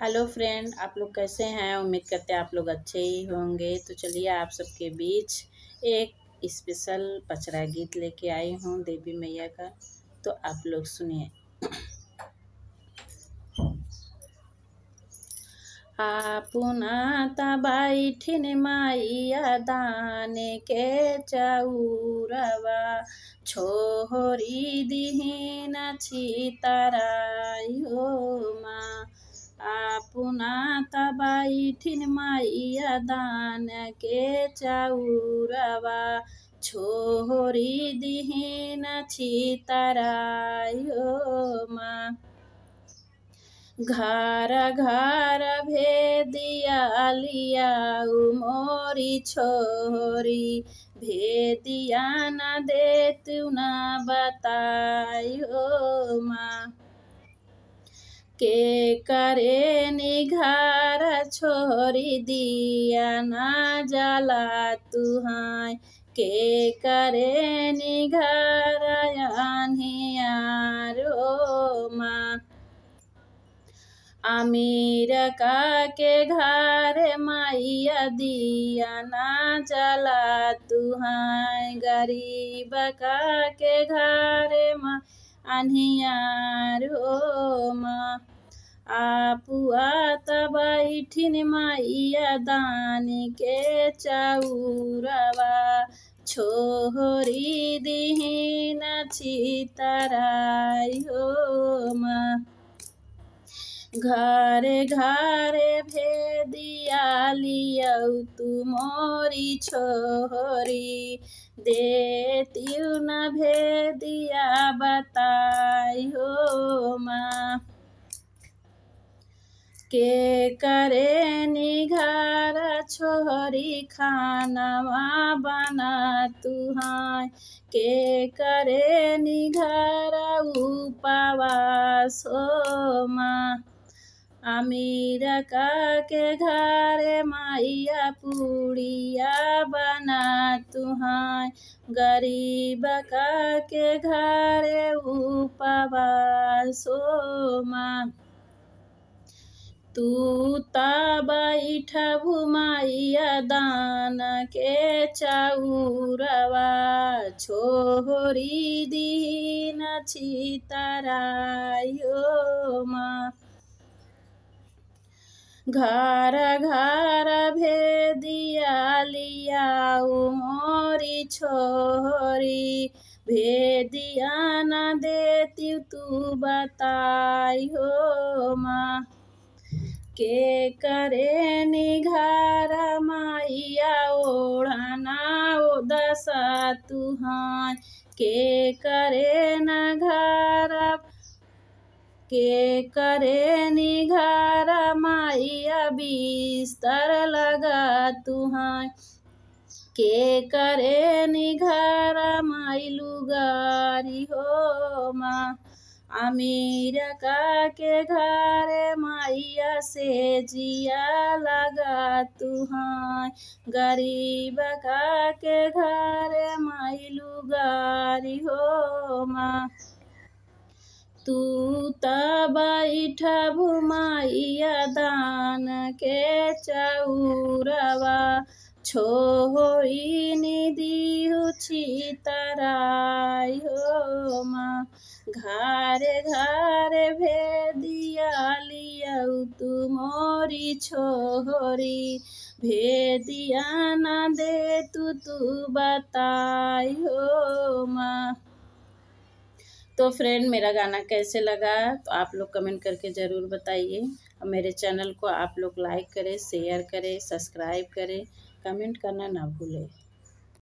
Hello friend, आप लोग कैसे हैं। उम्मीद करते हैं आप लोग अच्छे ही होंगे। तो चलिए आप सबके बीच एक स्पेशल पचरा गीत लेके आई हूँ देवी मैया का। तो आप लोग सुनिए। आपुना बैठिन माइया दाने के चौरवा छोहरी दिहिन छितरायो माँ। आपुना बैठिन माइया दान के चौरवा छोहरी दिहिन छितरायो माँ। घर घर भेदिया लियाऊ मोरी छोरी भेदिया न देतु न बतायो माँ। के करे निघार छोरी दिया न जला तुहाय के करे निघार यारो माँ। अमीर का के घर माइया दिया ना जला तुहाय गरीब का के घर माँ अन्हियारो माँ। आपुआ बैठिन माइया दानी के चौरवा छोहरी दिहिन छितरायो माँ। घरे घरे भेदिया लियाऊ तू मोरी छोहरी देतियु न भेदिया बतायो माँ। के करे निघार छोहरी खानवा बना तुहाय के करे निघार उपवास माँ। अमीर का के घरे माइया पुड़िया बना तुहाय गरीब का के घरे उपवास माँ। तू ता बैठबु माइया दान के चौरवा छोहरी दिहिन छितरायो माँ। घर घर भेदिया लियाऊ मोरी छोहरी भेदिया न देतियु तू बतायो माँ। के करे निघार माइया ओढ़ना दशा तुहाय के करे न घर के करे निघार माइया बिस्तर लगा तुहाय के करे निघार माई लुगारी हो माँ। अमीर का के घरे माइया से जिया लगा तुहाय गरीब का के घरे माई लुगारी हो माँ। तू ता बैठबु माइया दान के चौरवा छोहरी निदिहु छितरायो माँ। घरे घरे भेदिया लियाऊ तू मोरी छोहरी भेदिया न दे तू बतायो माँ। तो फ्रेंड, मेरा गाना कैसे लगा तो आप लोग कमेंट करके ज़रूर बताइए। और मेरे चैनल को आप लोग लाइक करें, शेयर करें, सब्सक्राइब करें, कमेंट करना ना भूलें।